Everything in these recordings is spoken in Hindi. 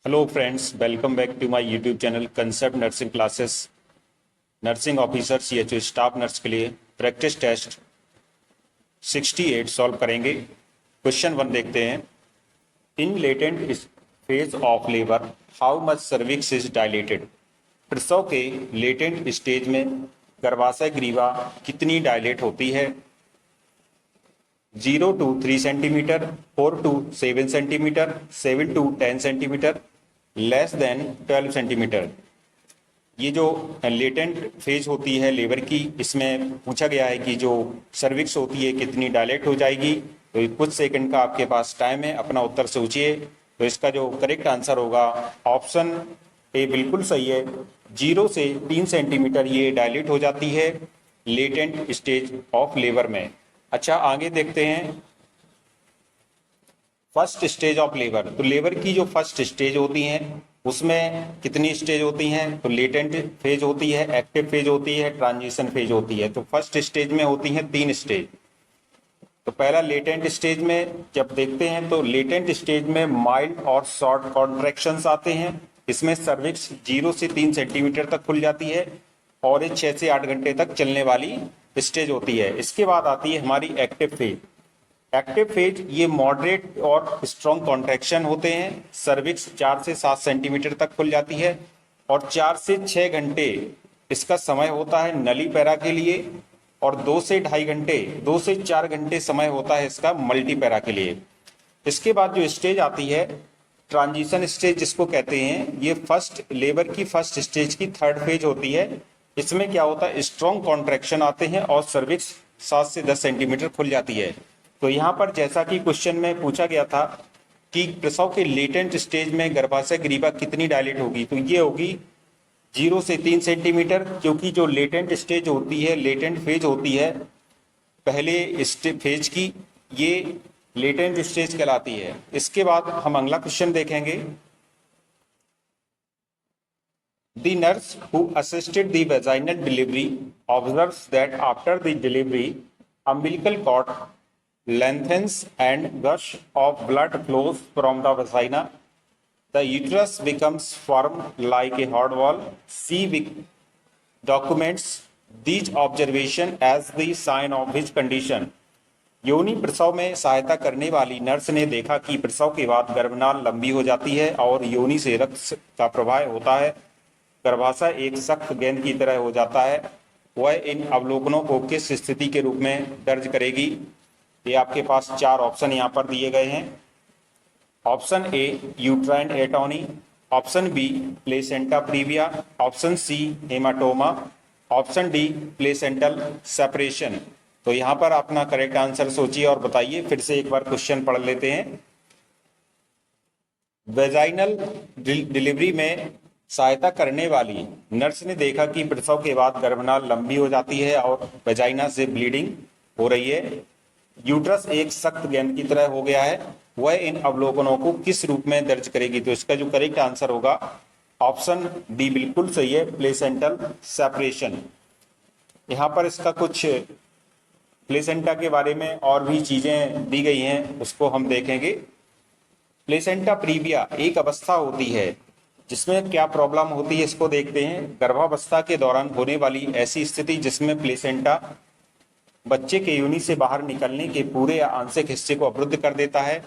Hello friends, welcome back to my YouTube channel concept nursing classes. Nursing officer CHO staff nurse के लिए प्रैक्टिस टेस्ट 68 सॉल्व करेंगे। क्वेश्चन 1 देखते हैं। In latent phase of labour how much cervix is dilated. प्रसव के लेटेंट स्टेज में गर्भाशय ग्रीवा कितनी डायलेट होती है? 0 to 3 centimetre, 4 to 7 centimetre, 7 to 10 centimetre, less than 12 centimetre. ये जो लेटेंट फेज होती है लेबर की, इसमें पूछा गया है कि जो सर्विक्स होती है कितनी डायलेट हो जाएगी। तो कुछ सेकंड का आपके पास टाइम है, अपना उत्तर सोचिए। तो इसका जो करेक्ट आंसर होगा ऑप्शन ए बिल्कुल सही है। 0 से 3 सेंटीमीटर ये डायलेट हो जाती है लेटेंट स्टेज ऑफ लेबर में। अच्छा, आगे देखते हैं। फर्स्ट स्टेज ऑफ लेबर, तो लेबर की जो फर्स्ट स्टेज होती है उसमें कितनी स्टेज होती हैं? तो लेटेंट फेज होती है, एक्टिव फेज होती है, ट्रांजिशन फेज होती है। तो फर्स्ट स्टेज में होती हैं 3 स्टेज। तो पहला लेटेंट स्टेज में जब देखते हैं तो लेटेंट स्टेज में माइल्ड और शॉर्ट कॉन्ट्रैक्शंस आते हैं। इसमें सर्विक्स 0 से 3 सेंटीमीटर तक खुल जाती है और ये 6 से 8 घंटे तक चलने वाली स्टेज होती है। इसके बाद आती है हमारी एक्टिव फेज। एक्टिव फेज ये मॉडरेट और स्ट्रॉन्ग कॉन्ट्रैक्शन होते हैं। सर्विक्स 4 से 7 सेंटीमीटर तक खुल जाती है और 4 से 6 घंटे इसका समय होता है नली पैरा के लिए, और 2 से ढाई घंटे, 2 से 4 घंटे समय होता है इसका मल्टी पैरा के लिए। इसके बाद जो स्टेज आती है ट्रांजिशन स्टेज जिसको कहते हैं, ये फर्स्ट लेबर की फर्स्ट स्टेज की थर्ड फेज होती है। इसमें क्या होता है, स्ट्रॉन्ग कॉन्ट्रैक्शन आते हैं और सर्विक्स 7 से 10 सेंटीमीटर खुल जाती है। तो यहाँ पर जैसा कि क्वेश्चन में पूछा गया था कि प्रसव के लेटेंट स्टेज में गर्भाशय ग्रीवा कितनी डायलेट होगी, तो ये होगी 0 से 3 सेंटीमीटर, क्योंकि जो लेटेंट स्टेज होती है, लेटेंट फेज होती है पहले फेज की, ये लेटेंट स्टेज कहलाती है। इसके बाद हम अगला क्वेश्चन देखेंगे। The nurse who assisted the vaginal delivery observes that after the delivery, umbilical cord lengthens and gush of blood flows from the vagina. The uterus becomes firm like a hard wall. She documents these observations as the sign of his condition. योनि प्रसव में सहायता करने वाली नर्स ने देखा कि प्रसव के बाद गर्भनाल लंबी हो जाती है और योनि से रक्त का प्रवाह होता है। गर्भाशय एक सख्त गेंद की तरह हो जाता है। वह इन अवलोकनों को किस स्थिति के रूप में दर्ज करेगी? ये आपके पास 4 ऑप्शन यहाँ पर दिए गए हैं। Option A uterine atony, option B placenta previa, option C haematoma, option D placental separation. तो यहाँ पर अपना करेक्ट आंसर सोचिए और बताइए। फिर से एक बार क्वेश्चन पढ़ लेते हैं। वेजाइनल डिलीवरी में सहायता करने वाली नर्स ने देखा कि प्रसव के बाद गर्भनाल लंबी हो जाती है और वेजाइना से ब्लीडिंग हो रही है। यूट्रस एक सख्त गेंद की तरह हो गया है। वह इन अवलोकनों को किस रूप में दर्ज करेगी? तो इसका जो करेक्ट आंसर होगा ऑप्शन डी बिल्कुल सही है, प्लेसेंटल सेपरेशन। यहाँ पर इसका कुछ प्लेसेंटा के बारे में और भी चीजें दी गई हैं, उसको हम देखेंगे। प्लेसेंटा प्रीविया एक अवस्था होती है जिसमें क्या प्रॉब्लम होती है, इसको देखते हैं। गर्भावस्था के दौरान होने वाली ऐसी स्थिति जिसमें प्लेसेंटा बच्चे के योनि से बाहर निकलने के पूरे या आंशिक हिस्से को अवरुद्ध कर देता है,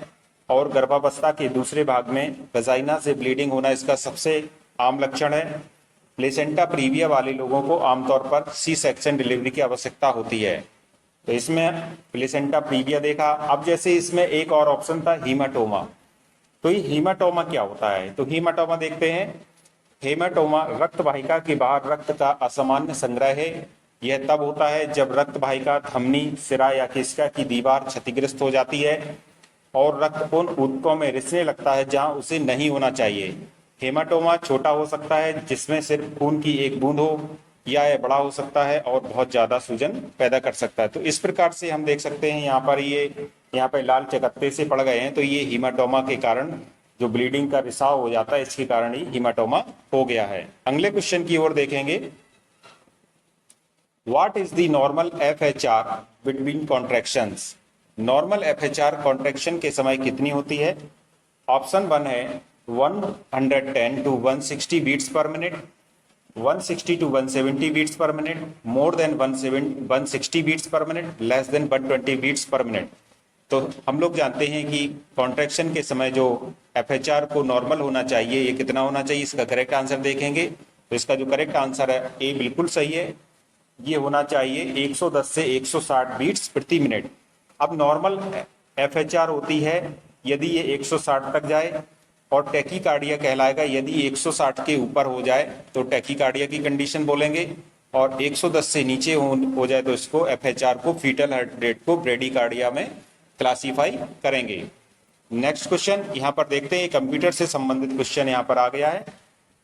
और गर्भावस्था के दूसरे भाग में वजाइना से ब्लीडिंग होना इसका सबसे आम लक्षण है। प्लेसेंटा प्रीविया वाले लोगों को आमतौर पर सी सेक्शन डिलीवरी की आवश्यकता होती है। तो इसमें प्लेसेंटा प्रीविया देखा। अब जैसे इसमें एक और ऑप्शन था हीमाटोमा, तो ये हीमाटोमा क्या होता है? तो हीमाटोमा देखते हैं। हेमाटोमा रक्त वाहिका के बाहर रक्त का असामान्य संग्रह है। यह तब होता है जब रक्त वाहिका, धमनी, सिरा या केशिका की दीवार क्षतिग्रस्त हो जाती है और रक्त उन ऊतकों में रिसने लगता है जहां उसे नहीं होना चाहिए। हेमाटोमा छोटा हो सकता है जिसमें सिर्फ खून की एक बूंद हो, या यह बड़ा हो सकता है और बहुत ज्यादा सूजन पैदा कर सकता है। तो इस प्रकार से हम देख सकते हैं यहाँ पर यहाँ पे लाल चकत्ते से पड़ गए हैं, तो ये हीमाटोमा के कारण जो ब्लीडिंग का रिसाव हो जाता है, इसके कारण ही हीमाटोमा हो गया है। अगले क्वेश्चन की ओर देखेंगे। What is the normal FHR between contractions? Normal FHR contraction के समय कितनी होती है? ऑप्शन 1 है 110 to 160 beats per minute, 160 to 170 beats per minute, more than 160 beats per minute, less than 120 beats per minute। तो हम लोग जानते हैं कि कॉन्ट्रैक्शन के समय जो FHR को नॉर्मल होना चाहिए, ये कितना होना चाहिए, इसका करेक्ट आंसर देखेंगे। तो इसका जो करेक्ट आंसर है ए बिल्कुल सही है, ये होना चाहिए 110 से 160 बीट्स प्रति मिनट। अब नॉर्मल FHR होती है यदि ये 160 तक जाए, और टैकीकार्डिया कहलाएगा यदि 160 के ऊपर हो जाए तो टैकीकार्डिया की कंडीशन बोलेंगे, और 110 से नीचे हो जाए तो इसको FHR को, फीटल हार्ट रेट को ब्रेडीकार्डिया में क्लासीफाई करेंगे। नेक्स्ट क्वेश्चन यहाँ पर देखते हैं, कंप्यूटर से संबंधित क्वेश्चन यहाँ पर आ गया है।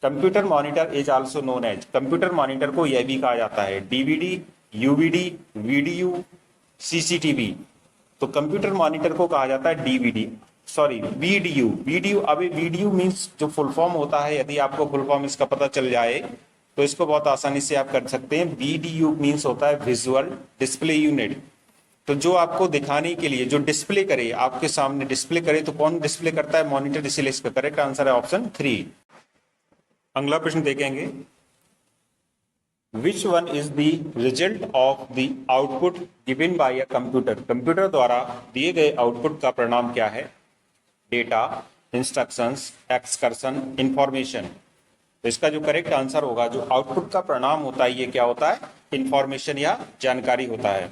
Computer monitor is also known as, computer monitor को यह भी कहा जाता है DVD, UVD, VDU, CCTV। तो कंप्यूटर मॉनिटर को कहा जाता है VDU। अभी VDU मीन्स जो फुल फॉर्म होता है, यदि आपको फुल फॉर्म इसका पता चल जाए तो इसको बहुत आसानी से आप कर सकते हैं। VDU मीन्स होता है विजुअल डिस्प्ले यूनिट। तो जो आपको दिखाने के लिए, जो डिस्प्ले करे, आपके सामने डिस्प्ले करे, तो कौन डिस्प्ले करता है? मॉनिटर। इसीलिए इसका करेक्ट आंसर है ऑप्शन 3। अगला प्रश्न देखेंगे, which one is the result of the output given by a computer, computer द्वारा दिए गए आउटपुट का परिणाम क्या है? Data, instructions, excursion, information. तो इसका जो करेक्ट आंसर होगा, जो आउटपुट का परिणाम होता है, ये क्या होता है? इंफॉर्मेशन या जानकारी होता है।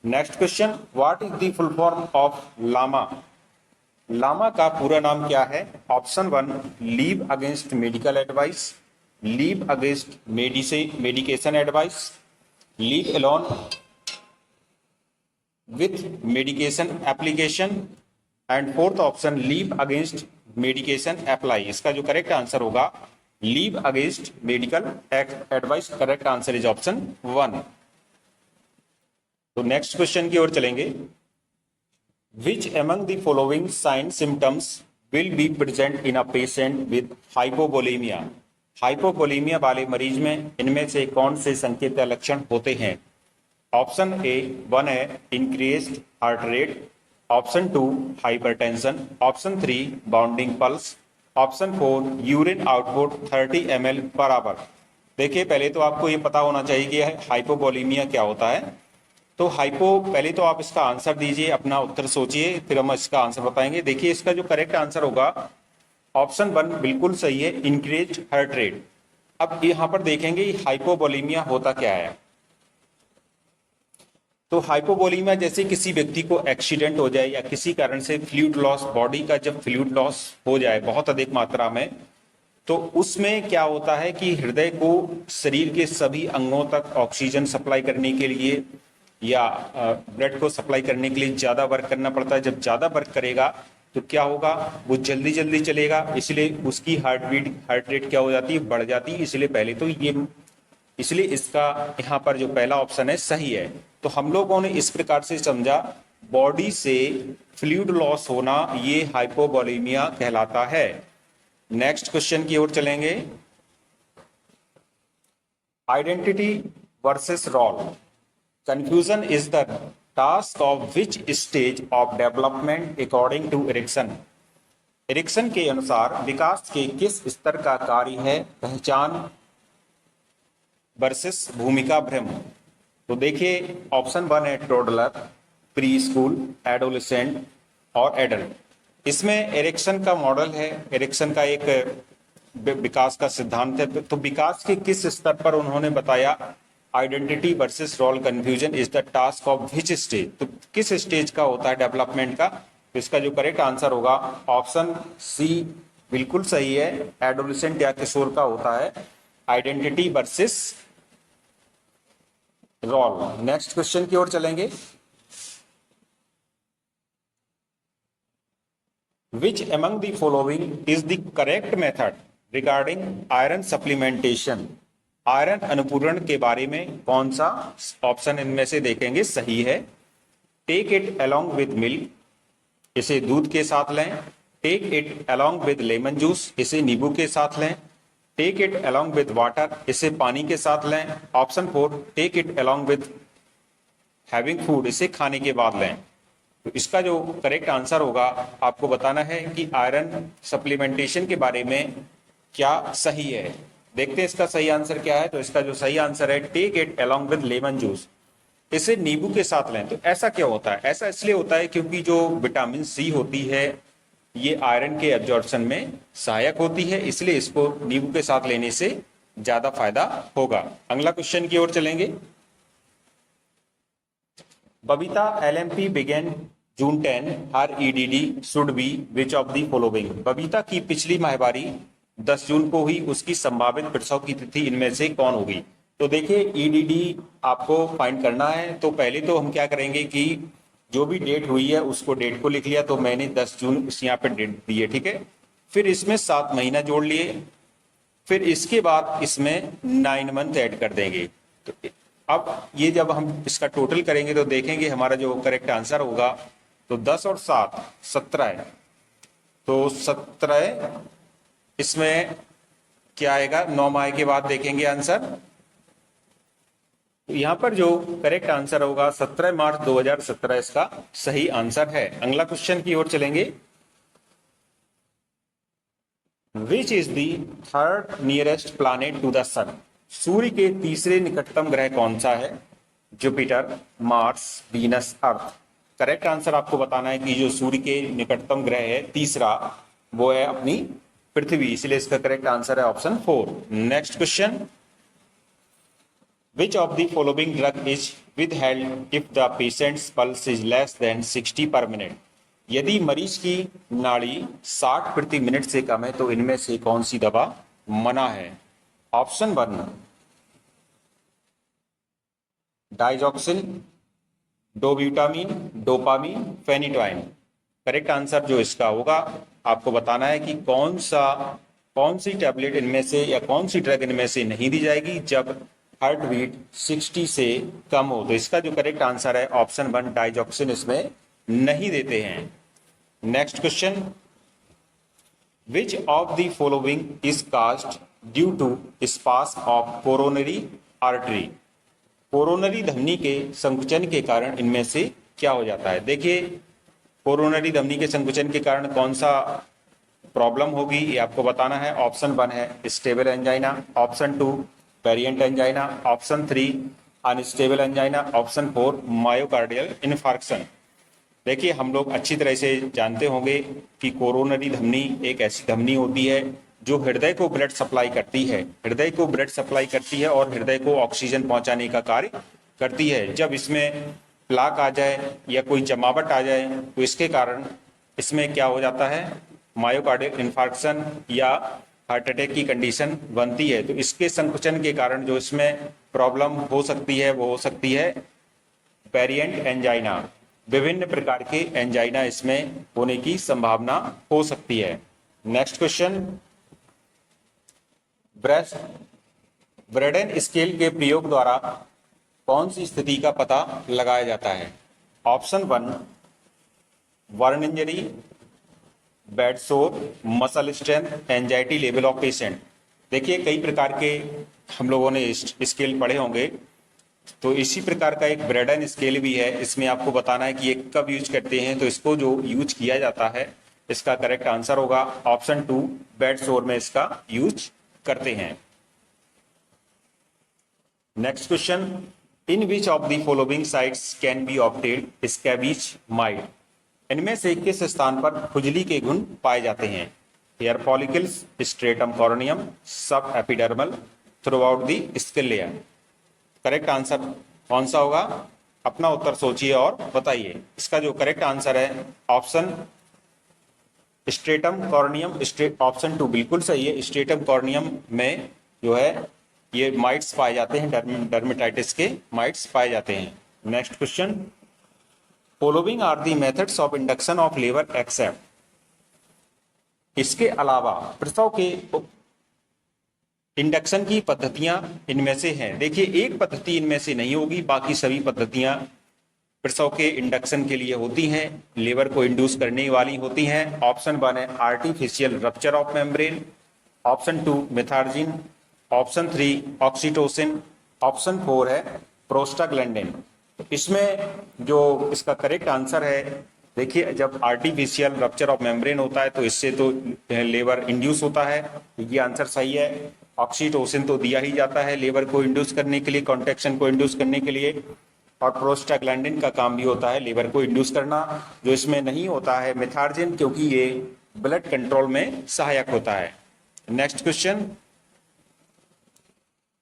Next question, what is the full form of LAMA? LAMA का पूरा नाम क्या है? Option 1 leave against medical advice, leave against medication advice, leave alone with medication application, and fourth option leave against medication apply. इसका जो करेक्ट आंसर होगा leave against medical advice. Correct answer is option 1। तो नेक्स्ट क्वेश्चन की ओर चलेंगे, Which among the following sign symptoms will be present in a patient with hypovolemia? Hypovolemia वाले मरीज में इनमें से कौन से संकेत या लक्षण होते हैं? ऑप्शन ए 1 है increased heart rate, option 2 hypertension, option 3 bounding pulse, option 4 urine output 30 ml per hour. देखिए, पहले तो आपको ये पता होना चाहिए कि हाइपोवोलेमिया क्या होता है। तो पहले तो आप इसका आंसर दीजिए, अपना उत्तर सोचिए, फिर हम इसका आंसर बताएंगे। देखिए, इसका जो करेक्ट आंसर होगा ऑप्शन 1 बिल्कुल सही है, इंक्रीज्ड हार्ट रेट। अब यहां पर देखेंगे हाइपोवोलेमिया होता क्या है। तो हाइपोवोलेमिया जैसे किसी व्यक्ति को एक्सीडेंट हो जाए या किसी कारण से फ्लूइड लॉस, बॉडी का जब फ्लूइड लॉस हो जाए बहुत अधिक मात्रा में, तो उसमें क्या होता है कि हृदय को शरीर के सभी अंगों तक ऑक्सीजन सप्लाई करने के लिए या ब्लड को सप्लाई करने के लिए ज्यादा वर्क करना पड़ता है। जब ज्यादा वर्क करेगा तो क्या होगा, वो जल्दी जल्दी चलेगा, इसलिए उसकी हार्ट रेट क्या हो जाती है, बढ़ जाती है। इसलिए इसका यहाँ पर जो पहला ऑप्शन है सही है। तो हम लोगों ने इस प्रकार से समझा, बॉडी से फ्लूइड लॉस होना ये हाइपोवोलेमिया कहलाता है। नेक्स्ट क्वेश्चन की ओर चलेंगे, identity versus role. Confusion is the task of which stage of development according to Erikson? Erikson के अनुसार विकास के किस स्तर का कार्य है पहचान वर्सेस भूमिका भ्रम? तो देखिए, ऑप्शन 1 है टोडलर, प्री स्कूल, एडोलेसेंट और एडल्ट। इसमें एरिक्सन का मॉडल है, एरिक्सन का एक विकास का सिद्धांत है। तो विकास के किस स्तर पर उन्होंने बताया identity versus role confusion is the task of which stage? तो किस स्टेज का होता है डेवलपमेंट का? तो इसका जो करेक्ट आंसर होगा ऑप्शन सी बिल्कुल सही है, एडोलेसेंट या किशोर का होता है identity versus role. Next question की ओर चलेंगे, which among the following is the correct method regarding iron supplementation? Iron अनुपूरण के बारे में कौन सा ऑप्शन इनमें से देखेंगे सही है? Take it along with milk, इसे दूध के साथ लें। Take it along with lemon juice, इसे नींबू के साथ लें। Take it along with water, इसे पानी के साथ लें। Option 4 take it along with having food, इसे खाने के बाद लें। तो इसका जो करेक्ट आंसर होगा, आपको बताना है कि आयरन सप्लीमेंटेशन के बारे में क्या सही है। देखते हैं इसका सही आंसर क्या है। तो इसका जो सही आंसर है, take it along with lemon juice, इसे नींबू के साथ लें। तो ऐसा क्यों होता है? ऐसा इसलिए होता है क्योंकि जो विटामिन सी होती है ये आयरन के एब्जॉर्प्शन में सहायक होती है, इसलिए इसको नींबू के साथ लेने से ज्यादा फायदा होगा। अगला क्वेश्चन की ओर चलेंगे। Babita LMP began June 10, her EDD should be which of the following? Babita की पिछली माहवारी 10 जून को हुई, उसकी संभावित प्रसव की तिथि इनमें से कौन होगी? तो देखिए EDD आपको फाइंड करना है। तो पहले तो हम क्या करेंगे कि जो भी डेट हुई है उसको डेट को लिख लिया, तो मैंने 10 जून इस यहाँ पे डेट दी है, ठीक है। फिर इसमें 7 महीना जोड़ लिए, फिर इसके बाद इसमें 9 मंथ ऐड कर देंगे। तो अब ये जब हम इसका टोटल करेंगे तो देखेंगे हमारा जो करेक्ट आंसर होगा, तो 10 और 7 17, तो 17 इसमें क्या आएगा, 9 माह के बाद देखेंगे आंसर। तो यहां पर जो करेक्ट आंसर होगा 17 मार्च 2017 इसका सही आंसर है। अगला क्वेश्चन की ओर चलेंगे। Which is the third nearest planet to the sun? सूर्य के तीसरे निकटतम ग्रह कौन सा है? Jupiter, Mars, Venus, Earth. Correct answer आपको बताना है कि जो सूर्य के निकटतम ग्रह है तीसरा, वो है अपनी पृथ्वी, इसलिए इसका करेक्ट आंसर है option 4। Next question, which of the following drug is withheld if the patients pulse is less than 60 पर मिनट? यदि मरीज की नाड़ी 60 प्रति मिनट से कम है तो इनमें से कौन सी दवा मना है? Option 1 digoxin, dobutamine, dopamine, phenytoin. Correct answer जो इसका होगा, आपको बताना है कि कौन सी टैबलेट इनमें से या कौन सी ड्रग इनमें से नहीं दी जाएगी जब हार्ट बीट 60 से कम हो। तो इसका जो करेक्ट आंसर है ऑप्शन 1 डाइजॉक्सिन इसमें नहीं देते हैं। Next question, which of the following is caused due to spasm of coronary artery? Coronary धमनी के संकुचन के कारण इनमें से क्या हो जाता है? देखिए कोरोनरी धमनी के संकुचन के कारण कौन सा प्रॉब्लम होगी ये आपको बताना है। ऑप्शन 1 है stable angina, option 2 variant angina, option 3 unstable angina, option 4 myocardial infarction. देखिए हम लोग अच्छी तरह से जानते होंगे कि कोरोनरी धमनी एक ऐसी धमनी होती है जो हृदय को ब्लड सप्लाई करती है, हृदय को ब्लड सप्लाई करती है और हृदय को ऑक्सीजन पहुंचाने का कार्य करती है। जब इसमें प्लाक आ जाए या कोई जमावट आ जाए तो इसके कारण इसमें क्या हो जाता है, मायोकार्डियल इन्फार्क्शन या हार्ट अटैक की कंडीशन बनती है। तो इसके संकुचन के कारण जो इसमें प्रॉब्लम हो सकती है वो हो सकती है वेरिएंट एंजाइना। विभिन्न प्रकार के एंजाइना इसमें होने की संभावना हो सकती है। नेक्स्ट क्वेश्चन, ब्रेडन स्केल के प्रयोग द्वारा कौन सी स्थिति का पता लगाया जाता है? ऑप्शन 1 बर्न इंजरी, बेड सोर, muscle strength, anxiety level of patient. देखिए कई प्रकार के हम लोगों ने स्केल पढ़े होंगे, तो इसी प्रकार का एक ब्रेडन स्केल भी है। इसमें आपको बताना है कि ये कब यूज करते हैं। तो इसको जो यूज किया जाता है इसका करेक्ट आंसर होगा ऑप्शन 2 बेड सोर में इसका यूज करते हैं। Next question, in which of the following sites can be obtained scabies mite? इनमें से किस स्थान पर खुजली के गुण पाए जाते हैं? हेयर फॉलिकल्स, स्ट्रेटम कॉर्नियम, सब epidermal, through out the skin layer. Correct answer कौन सा होगा? अपना उत्तर सोचिए और बताइए। इसका जो करेक्ट आंसर है ऑप्शन स्ट्रेटम कॉर्नियम, ऑप्शन 2 बिल्कुल सही है। स्ट्रेटम कॉर्नियम में जो है ये माइट्स पाए जाते हैं, डर्मेटाइटिस के माइट्स पाए जाते हैं। Next question, following are the methods of induction of labour except? इसके अलावा प्रसव के इंडक्शन की पद्धतियां इनमें से हैं। देखिए एक पद्धति इनमें से नहीं होगी, बाकी सभी पद्धतियां प्रसव के इंडक्शन के लिए होती हैं, लेबर को इंड्यूस करने वाली होती हैं। ऑप्शन 1 है artificial rupture of membrane, option 2 methergine, option 3 oxytocin, option 4 है प्रोस्टाग्लैंडिन। इसमें जो इसका करेक्ट आंसर है, देखिए जब आर्टिफिशियल रप्चर ऑफ मेम्ब्रेन होता है तो इससे तो लेबर इंड्यूस होता है, ये आंसर सही है। ऑक्सीटोसिन तो दिया ही जाता है लेबर को इंड्यूस करने के लिए, कॉन्ट्रैक्शन को इंड्यूस करने के लिए, और प्रोस्टाग्लैंडिन का काम भी होता है लेबर को इंड्यूस करना। जो इसमें नहीं होता है मेथार्जिन, क्योंकि ये ब्लड कंट्रोल में सहायक होता है। Next question,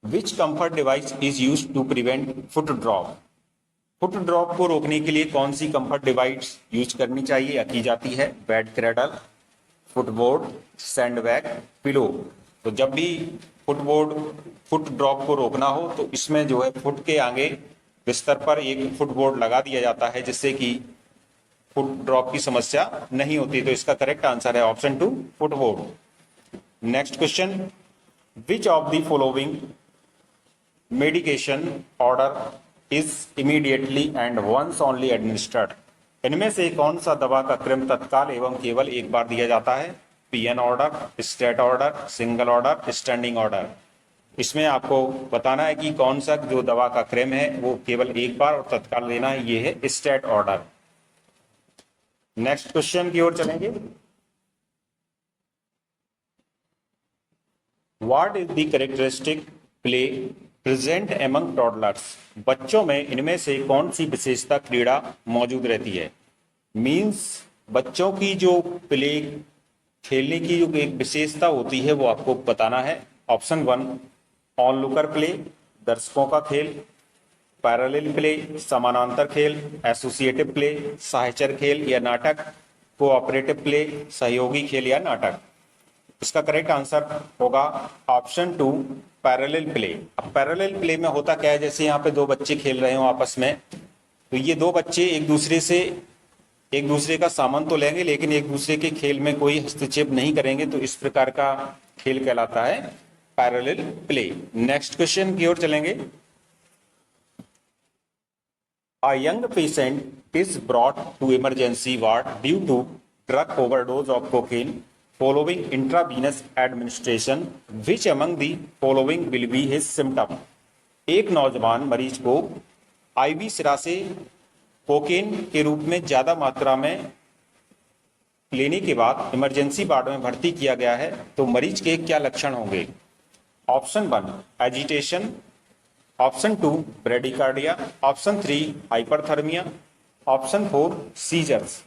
which comfort device is used to prevent foot drop? Foot drop को रोकने के लिए कौन सी कंफर्ट डिवाइस यूज करनी चाहिए या की जाती है? Bed cradle, footboard, sandbag, pillow. तो जब भी फुट ड्रॉप को रोकना हो तो इसमें जो है फुट के आगे बिस्तर पर एक फुटबोर्ड लगा दिया जाता है जिससे कि फुट ड्रॉप की समस्या नहीं होती। तो इसका करेक्ट आंसर है option 2, footboard. Next question, which of the following medication order is immediately and once only administered? इनमें से कौन सा दवा का क्रम तत्काल एवं केवल एक बार दिया जाता है? PN order, state order, single order, standing order. इसमें आपको बताना है कि कौन सा जो दवा का क्रम है वो केवल एक बार और तत्काल देना है, ये है स्टेट ऑर्डर। नेक्स्ट क्वेश्चन की ओर चलेंगे, what is the characteristic play present among toddlers? बच्चों में इनमें से कौन सी विशेषता क्रीड़ा मौजूद रहती है? मींस बच्चों की जो प्ले खेलने की जो एक विशेषता होती है वो आपको बताना है। ऑप्शन 1, ऑनलुकर प्ले, दर्शकों का खेल, पैरेलल प्ले, समानांतर खेल, एसोसिएटिव प्ले, साहचर खेल या नाटक, कोऑपरेटिव प्ले, सहयोगी खेल या नाटक। इसका करेक्ट आंसर होगा ऑप्शन 2, पैरेलल प्ले। अब पैरेलल प्ले में होता क्या है, जैसे यहाँ पे दो बच्चे खेल रहे हो आपस में, तो ये दो बच्चे एक दूसरे का सामान तो लेंगे लेकिन एक दूसरे के खेल में कोई हस्तक्षेप नहीं करेंगे, तो इस प्रकार का खेल कहलाता है पैरेलल प्ले। नेक्स्ट क्वेश्चन की ओर चलेंगे, A young patient is brought to emergency ward due to drug overdose of cocaine following intravenous administration. Which among the following will be his symptom? एक नौजवान मरीज को आईवी सिरा से कोकेन के रूप में ज्यादा मात्रा में लेने के बाद इमरजेंसी वार्ड में भर्ती किया गया है, तो मरीज के क्या लक्षण होंगे? Option 1, agitation, option 2, bradycardia, option 3, hyperthermia, option 4, seizures.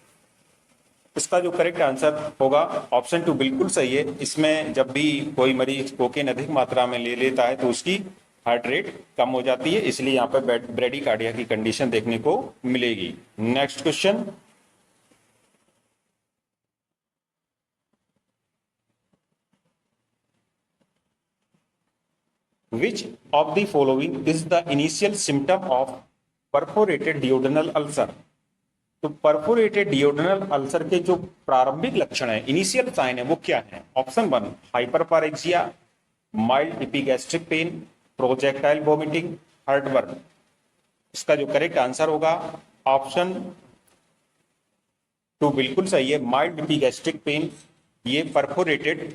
इसका जो करेक्ट आंसर होगा ऑप्शन 2 बिल्कुल सही है। इसमें जब भी कोई मरीज कोकेन अधिक मात्रा में ले लेता है तो उसकी हार्ट रेट कम हो जाती है, इसलिए यहाँ पे ब्रेडिकार्डिया की कंडीशन देखने को मिलेगी। Next question, Which of the following is the initial symptom of perforated duodenal ulcer? तो परफोरेटेड डिओडेनल अल्सर के जो प्रारंभिक लक्षण है, इनिशियल साइन है, वो क्या है? Option 1, hyperpyrexia, mild epigastric pain, projectile vomiting, heartburn. इसका जो करेक्ट आंसर होगा ऑप्शन 2 बिल्कुल सही है, माइल्ड एपिगैस्ट्रिक पेन। ये परफोरेटेड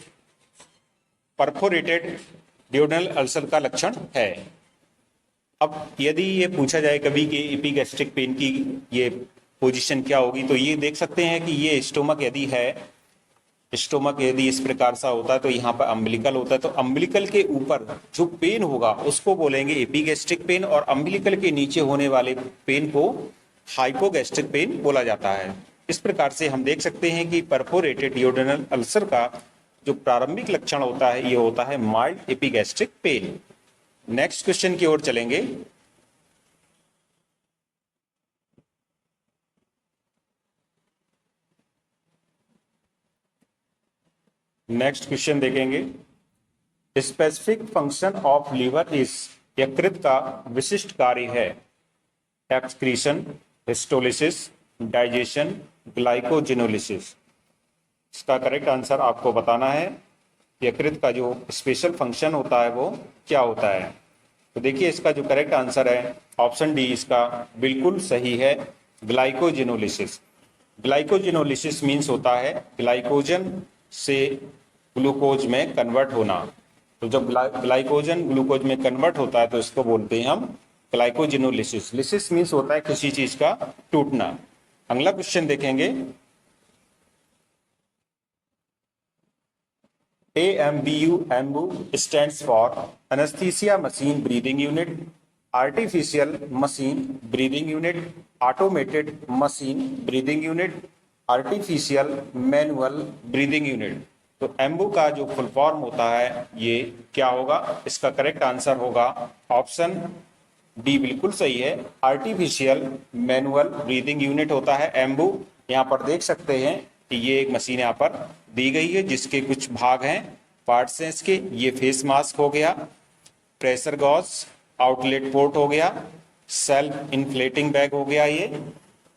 डिओडेनल अल्सर का लक्षण है। अब यदि ये पूछा जाए कभी कि एपिगैस्ट्रिक पेन की ये पोजीशन क्या होगी, तो ये देख सकते हैं कि ये स्टोमक यदि इस प्रकार सा होता है तो यहाँ पर अम्बिलिकल होता है, तो अम्बिलिकल के ऊपर जो पेन होगा उसको बोलेंगे एपिगैस्ट्रिक पेन, और अम्बिलिकल के नीचे होने वाले पेन को हाइपोगैस्ट्रिक पेन बोला जाता है। इस प्रकार से हम देख सकते हैं कि परफोरेटेड डिओडेनल अल्सर का जो प्रारंभिक लक्षण होता है ये होता है mild epigastric pain. Next question की ओर चलेंगे, नेक्स्ट क्वेश्चन देखेंगे, specific function of liver is, यकृत का विशिष्ट कार्य है? Excretion, histolysis, digestion, glycogenolysis. इसका करेक्ट आंसर आपको बताना है, यकृत का जो स्पेशल फंक्शन होता है वो क्या होता है। तो देखिए इसका जो करेक्ट आंसर है ऑप्शन डी इसका बिल्कुल सही है, ग्लाइकोजिनोलिसिस। ग्लाइकोजिनोलिसिस मीन्स होता है ग्लाइकोजन से ग्लूकोज में कन्वर्ट होना। तो जब ग्लाइकोजन ग्लूकोज में कन्वर्ट होता है तो इसको बोलते हैं हम ग्लाइकोजिनोलिसिस। लिसिस मीन्स होता है किसी चीज का टूटना। अगला क्वेश्चन देखेंगे, AMBU Anbu stands for anaesthesia machine breathing unit, artificial machine breathing unit, automated machine breathing unit, artificial manual breathing unit. तो एम्बू का जो फुल फॉर्म होता है ये क्या होगा? इसका करेक्ट आंसर होगा ऑप्शन डी, बिल्कुल सही है, आर्टिफिशियल मैनुअल ब्रीदिंग यूनिट होता है एम्बू। यहाँ पर देख सकते हैं कि ये एक मशीन यहाँ पर दी गई है जिसके कुछ भाग हैं, पार्ट्स हैं इसके। ये फेस मास्क हो गया, प्रेशर गॉज आउटलेट पोर्ट हो गया, सेल्फ इन्फ्लेटिंग बैग हो गया, ये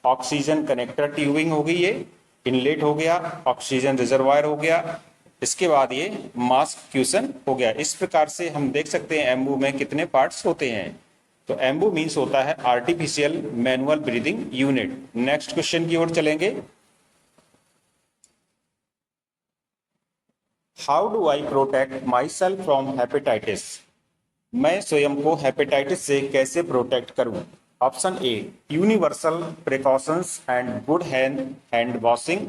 ऑक्सीजन कनेक्टर ट्यूबिंग हो गई, ये इनलेट हो गया, ऑक्सीजन रिजर्वायर हो गया, इसके बाद ये मास्क क्यूशन हो गया। इस प्रकार से हम देख सकते हैं एम्बू में कितने पार्ट्स होते हैं। तो एम्बू मीन्स होता है artificial manual breathing unit. Next question की ओर चलेंगे, how do I protect myself from hepatitis? मैं स्वयं को हेपेटाइटिस से कैसे प्रोटेक्ट करूं? Option A, universal precautions and good hand washing.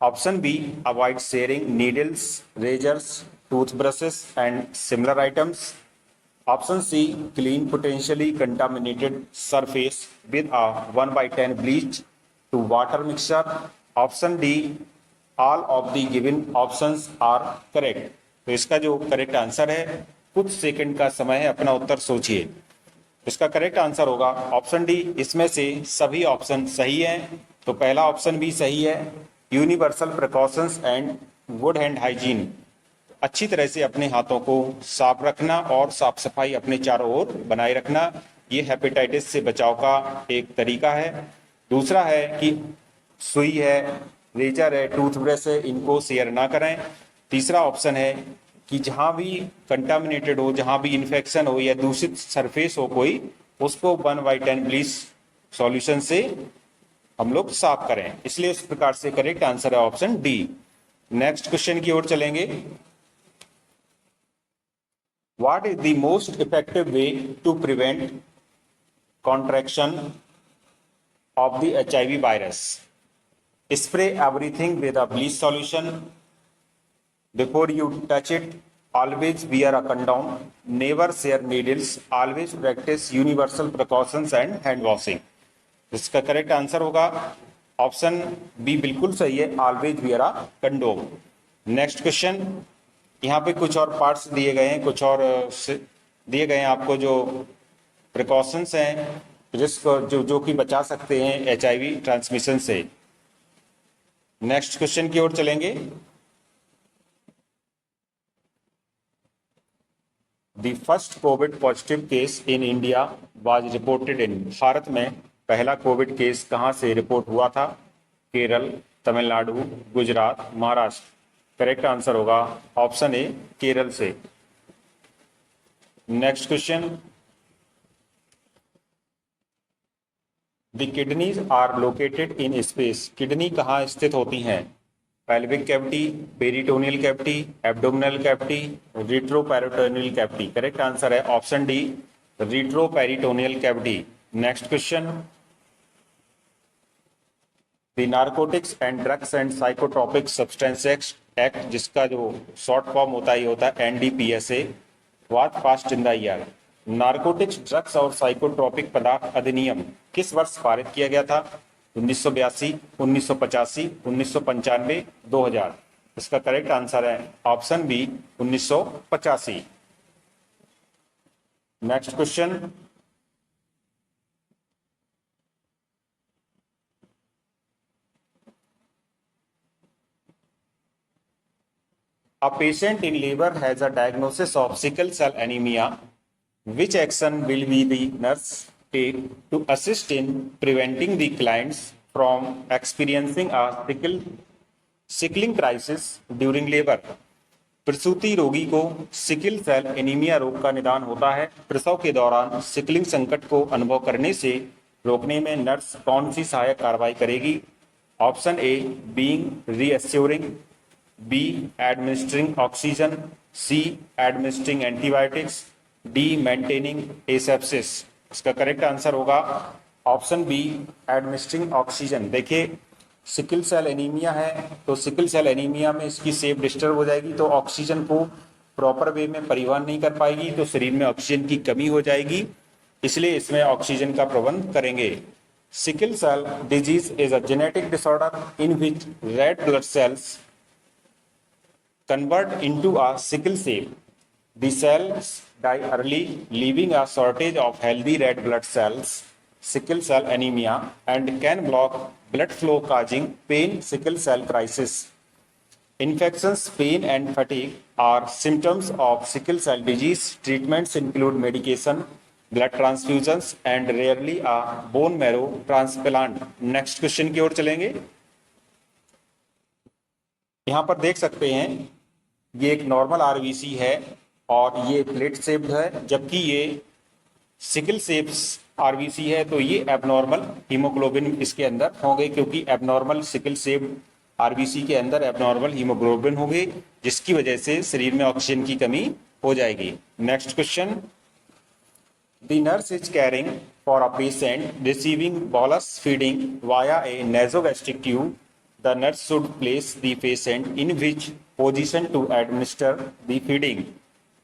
Option B, avoid sharing needles, razors, toothbrushes and similar items. Option C, clean potentially contaminated surface with a 1/10 bleach to water mixture. Option D, all of the given options are correct. तो इसका जो करेक्ट आंसर है, कुछ सेकंड का समय है, अपना उत्तर सोचिए। इसका करेक्ट आंसर होगा ऑप्शन डी। इसमें से सभी ऑप्शन सही हैं, तो पहला ऑप्शन भी सही है, universal precautions and good hand hygiene. अच्छी तरह से अपने हाथों को साफ रखना और साफ सफाई अपने चारों ओर बनाए रखना, ये हेपेटाइटिस से बचाव का एक तरीका है। दूसरा है कि सुई है, रेजर है, टूथब्रश है, इनको शेयर ना करें। तीसरा ऑप्शन है कि जहां भी कंटामिनेटेड हो, जहां भी इन्फेक्शन हो या दूषित सरफेस हो कोई, उसको 1/10 ब्लीच सॉल्यूशन से हम लोग साफ करें। इसलिए इस प्रकार से करेक्ट आंसर है ऑप्शन डी। नेक्स्ट क्वेश्चन की ओर चलेंगे, What is the most effective way to prevent contraction of the HIV virus? Spray everything with a bleach solution. Before you touch it, always wear a condom. Never share needles. Always practice universal precautions and hand washing. इसका करेक्ट आंसर होगा ऑप्शन बी, बिल्कुल सही है, ऑलवेज वियर अ कंडोम। नेक्स्ट क्वेश्चन, यहाँ पे कुछ और पार्ट्स दिए गए हैं, कुछ और दिए गए हैं आपको जो प्रिकॉशंस हैं जिसको जो कि बचा सकते हैं HIV ट्रांसमिशन से। नेक्स्ट क्वेश्चन की ओर चलेंगे, the first COVID positive case in India was reported in. भारत में पहला कोविड केस कहां से रिपोर्ट हुआ था? केरल, तमिलनाडु, गुजरात, महाराष्ट्र। करेक्ट आंसर होगा ऑप्शन ए, केरल से। Next question, the kidneys are located in space. Kidney कहाँ स्थित होती हैं? Pelvic cavity, peritoneal cavity, abdominal cavity, retroperitoneal cavity. Correct answer है option D, retroperitoneal cavity. Next question, the narcotics and drugs and psychotropic substances act, जिसका जो शॉर्ट फॉर्म होता है ये होता है NDPSA, was passed in the year. Narcotics, drugs और साइकोट्रोपिक पदार्थ अधिनियम किस वर्ष पारित किया गया था? 1982, 1985, 1995, 2000। इसका करेक्ट आंसर है option B, 1985। Next question, a patient in labor has a diagnosis of sickle cell anemia. Which action will be the nurse take to assist in preventing the clients from experiencing a sickling crisis during labor? प्रसूति रोगी को सिकल सेल एनीमिया रोग का निदान होता है। प्रसव के दौरान सिकलिंग संकट को अनुभव करने से रोकने में नर्स कौन सी सहायक कार्रवाई करेगी? Option A, being reassuring, B, administering oxygen, C, administering antibiotics, D, maintaining asepsis। इसका करेक्ट आंसर होगा ऑप्शन बी, एडमिनिस्ट्रिंग ऑक्सीजन। देखिए सिकल सेल एनीमिया है, तो सिकल सेल एनीमिया में इसकी सेप डिस्टर्ब हो जाएगी, तो ऑक्सीजन को प्रॉपर वे में परिवहन नहीं कर पाएगी, तो शरीर में ऑक्सीजन की कमी हो जाएगी, इसलिए इसमें ऑक्सीजन का प्रबंध करेंगे। Sickle cell disease is a genetic disorder in which red blood cells convert into a sickle cell. The cells die early, leaving a shortage of healthy red blood cells, sickle cell anemia, and can block blood flow, causing pain, sickle cell crisis. Infections, pain, and fatigue are symptoms of sickle cell disease. Treatments include medication, blood transfusions, and rarely a bone marrow transplant. Next question की ओर चलेंगे। यहाँ पर देख सकते हैं ये एक नॉर्मल आरबीसी है और ये प्लेट शेप्ड है, जबकि ये सिकल शेप्स आरबीसी है, तो ये एबनॉर्मल हीमोग्लोबिन इसके अंदर होंगे, क्योंकि एबनॉर्मल सिकल शेप्ड आरबीसी के अंदर एबनॉर्मल हीमोग्लोबिन होंगे, जिसकी वजह से शरीर में ऑक्सीजन की कमी हो जाएगी। Next question, the nurse is carrying for a patient receiving bolus feeding via a nasogastric tube. The nurse should place the patient in which position to administer the feeding.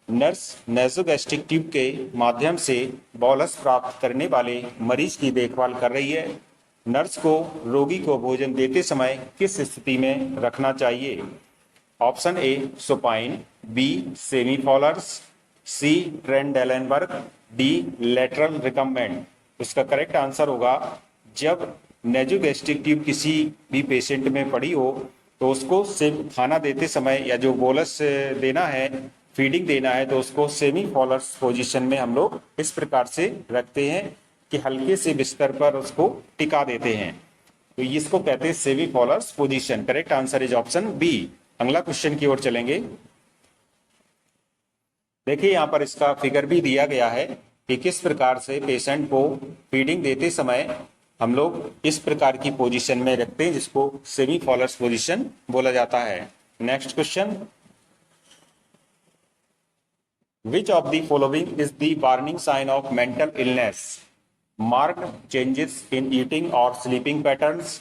Nurse nasogastric tube के माध्यम से बॉलस प्राप्त करने वाले मरीज की देखभाल कर रही है। नर्स को रोगी को भोजन देते समय किस स्थिति में रखना चाहिए? Option A supine, B semi Fowler's, C Trendelenburg, D lateral recumbent. इसका करेक्ट आंसर होगा जब नेसोगैस्ट्रिक ट्यूब किसी भी पेशेंट में पड़ी हो तो उसको खाना देते समय या जो बोलस देना है, फीडिंग देना है, तो उसको सेमी फॉलर्स पोजीशन में हम लोग इस प्रकार से रखते हैं कि हल्के से बिस्तर पर उसको टिका देते हैं, तो इसको कहते हैं semi Fowler's position. Correct answer is option B. अगला क्वेश्चन की ओर चलेंगे। देखिए यहाँ पर इसका फिगर भी दिया गया है कि किस प्रकार से पेशेंट को फीडिंग देते समय हम लोग इस प्रकार की पोजीशन में रखते हैं, जिसको सेमी फॉलर्स पोजीशन बोला जाता है। Next question, which of the following is the warning sign of mental illness? Marked changes in eating और स्लीपिंग पैटर्न्स,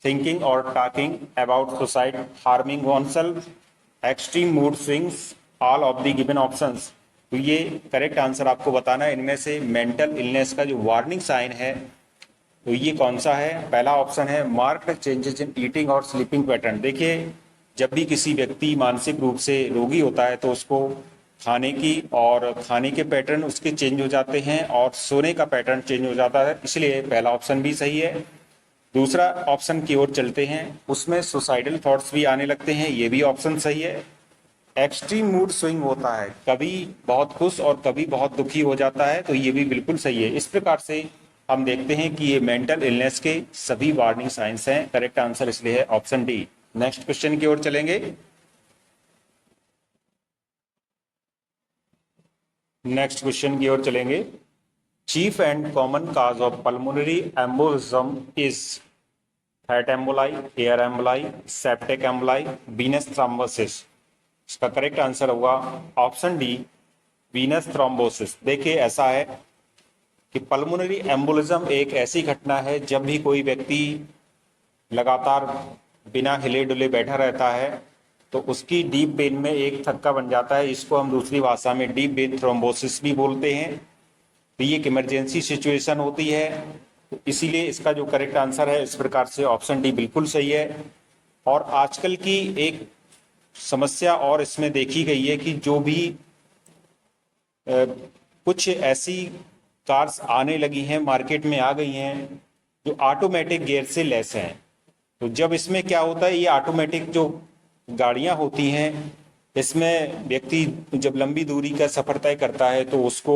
थिंकिंग और talking about suicide, harming oneself, extreme mood swings, all of the given options. तो ये करेक्ट आंसर आपको बताना है, इनमें से मेंटल इलनेस का जो वार्निंग साइन है तो ये कौन सा है? पहला ऑप्शन है मार्क्ड चेंजेस इन ईटिंग और स्लीपिंग पैटर्न। देखिए जब भी किसी व्यक्ति मानसिक रूप से रोगी होता है तो उसको खाने के पैटर्न उसके चेंज हो जाते हैं और सोने का पैटर्न चेंज हो जाता है, इसलिए पहला ऑप्शन भी सही है। दूसरा ऑप्शन की ओर चलते हैं, उसमें सुसाइडल थॉट्स भी आने लगते हैं, ये भी ऑप्शन सही है। एक्सट्रीम मूड स्विंग होता है, कभी बहुत खुश और कभी बहुत दुखी हो जाता है, तो ये भी बिल्कुल सही है। इस प्रकार से हम देखते हैं कि ये मेंटल इलनेस के सभी वार्निंग साइंस हैं। करेक्ट आंसर इसलिए है ऑप्शन डी। नेक्स्ट क्वेश्चन की ओर चलेंगे। Cheap and common cause of pulmonary embolism is fat emboli, air emboli, septic emboli, Venus thrombosis. इसका करेक्ट आंसर होगा ऑप्शन डी, वीनस थ्रोम्बोसिस। देखिए ऐसा है कि पल्मोनरी एम्बोलिज्म एक ऐसी घटना है जब भी कोई व्यक्ति लगातार बिना हिले डुले बैठा रहता है तो उसकी डीप वेन में एक थक्का बन जाता है, इसको हम दूसरी भाषा में डीप वेन थ्रोम्बोसिस भी बोलते हैं। तो ये एक इमरजेंसी सिचुएशन होती है, तो इसीलिए इसका जो करेक्ट आंसर है इस प्रकार से ऑप्शन डी बिल्कुल सही है। और आजकल की एक समस्या और इसमें देखी गई है कि जो भी कुछ ऐसी कार्स आने लगी हैं, मार्केट में आ गई हैं जो ऑटोमेटिक गियर से लेस हैं, तो जब इसमें क्या होता है, ये ऑटोमेटिक जो गाड़ियां होती हैं इसमें व्यक्ति जब लंबी दूरी का सफर तय करता है तो उसको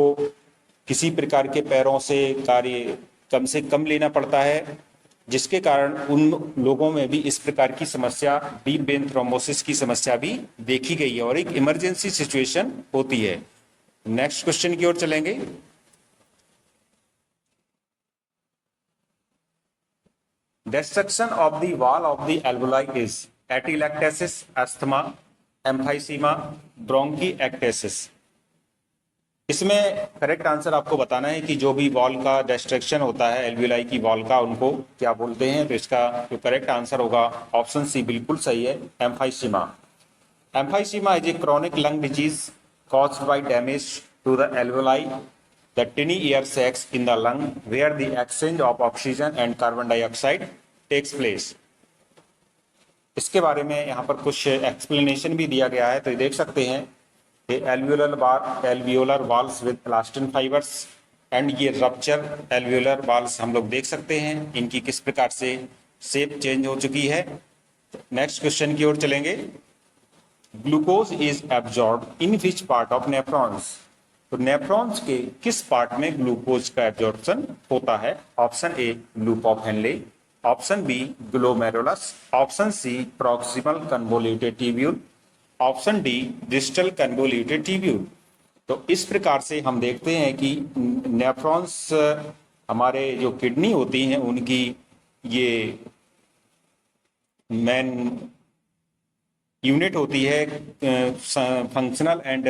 किसी प्रकार के पैरों से कार्य कम से कम लेना पड़ता है, जिसके कारण उन लोगों में भी इस प्रकार की समस्या, डीप वेन थ्रोम्बोसिस की समस्या भी देखी गई है और एक इमरजेंसी सिचुएशन होती है। नेक्स्ट क्वेश्चन की ओर चलेंगे। Destruction of the wall of the alveoli is atelectasis, asthma, emphysema, bronchiectasis. इसमें करेक्ट आंसर आपको बताना है कि जो भी वॉल का डिस्ट्रक्शन होता है एल्वियोलाई की वॉल का, उनको क्या बोलते हैं। तो इसका जो करेक्ट आंसर होगा ऑप्शन सी बिल्कुल सही है, emphysema. Emphysema is a chronic lung disease caused by damage to the alveoli, the tiny air sacs in the lung where the exchange of oxygen and carbon dioxide takes place। इसके बारे में यहाँ पर कुछ एक्सप्लेनेशन भी दिया गया है, तो ये देख सकते हैं कि alveolar walls with elastin fibres and ये रप्चर एल्वियोलर वाल्स हम लोग देख सकते हैं, इनकी किस प्रकार से शेप चेंज हो चुकी है। नेक्स्ट क्वेश्चन की ओर चलेंगे। Glucose is absorb in which part of nephrons. तो नेफ्रॉन्स के किस पार्ट में ग्लूकोज का एब्जॉर्प्शन होता है। Option A loop of Henle, option B glomerulus, option C proximal convoluted tubule, option D distal convoluted tubule. तो इस प्रकार से हम देखते हैं कि नेफ्रॉन्स हमारे जो किडनी होती हैं उनकी ये मेन यूनिट होती है, फंक्शनल एंड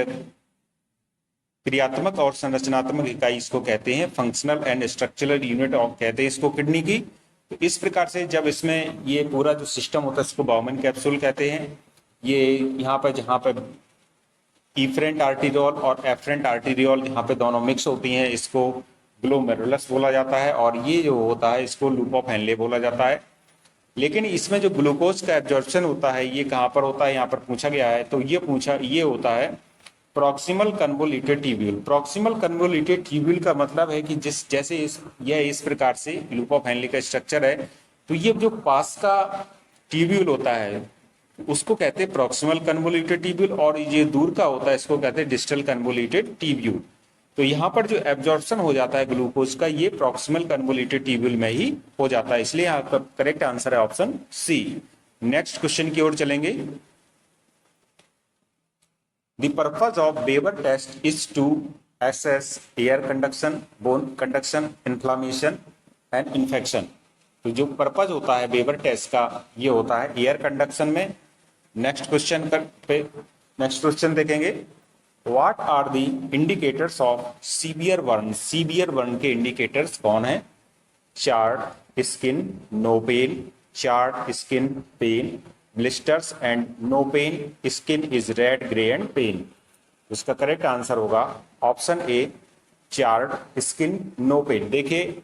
क्रियात्मक और संरचनात्मक इकाई इसको कहते हैं, functional and structural unit of कहते हैं इसको किडनी की। तो इस प्रकार से जब इसमें ये पूरा जो सिस्टम होता है इसको बाउमन कैप्सूल कहते हैं। ये यहाँ पर जहाँ पर इफरेंट आर्टीरियोल और एफरेंट आर्टीरियोल यहाँ पे दोनों मिक्स होती हैं, इसको ग्लोमेरुलस बोला जाता है, और ये जो होता है इसको लूप ऑफ हेनले बोला जाता है। लेकिन इसमें जो ग्लूकोज का एब्जॉर्प्शन होता है ये कहाँ पर होता है, यहाँ पर पूछा गया है। तो ये होता है proximal convoluted tubule. Proximal convoluted tubule का मतलब है कि जैसे इस प्रकार से लूप ऑफ हेनले का स्ट्रक्चर है, तो ये जो पास का ट्यूब्यूल होता है उसको कहते हैं प्रॉक्सिमल कन्वोल्यूटेड ट्यूब्यूल, और ये दूर का होता है इसको कहते हैं डिस्टल कन्वोल्यूटेड ट्यूब्यूल। तो यहाँ पर जो एब्जॉर्प्शन हो जाता है ग्लूकोज का ये प्रॉक्सिमल कन्वोल्यूटेड ट्यूब्यूल में ही हो जाता है, इसलिए यहाँ का करेक्ट आंसर है ऑप्शन सी। नेक्स्ट क्वेश्चन की ओर चलेंगे। The purpose of Weber test is to assess air conduction, bone conduction, inflammation and infection। तो जो पर्पज होता है वेबर टेस्ट का ये होता है एयर कंडक्शन में। नेक्स्ट क्वेश्चन देखेंगे। What are the indicators of severe burn. Severe burn के इंडिकेटर्स कौन है। Charred skin, no pain, charred skin, pain, blisters and no pain, skin is red, grey and pain. इसका करेक्ट आंसर होगा option A charred skin, no pain. देखिए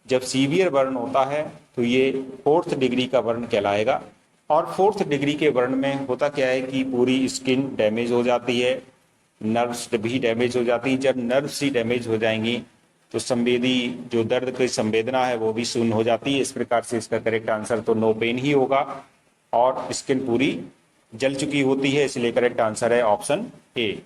जब सीवियर बर्न होता है तो ये 4th डिग्री का बर्न कहलाएगा, और 4th डिग्री के बर्न में होता क्या है कि पूरी स्किन डैमेज हो जाती है, नर्व्स भी डैमेज हो जाती हैं। जब नर्व्स ही डैमेज हो जाएंगी तो संवेदी जो दर्द की संवेदना है वो भी शून्य हो जाती है। इस प्रकार से इसका करेक्ट आंसर तो नो पेन ही होगा, और स्किन पूरी जल चुकी होती है, इसलिए करेक्ट आंसर है ऑप्शन ए।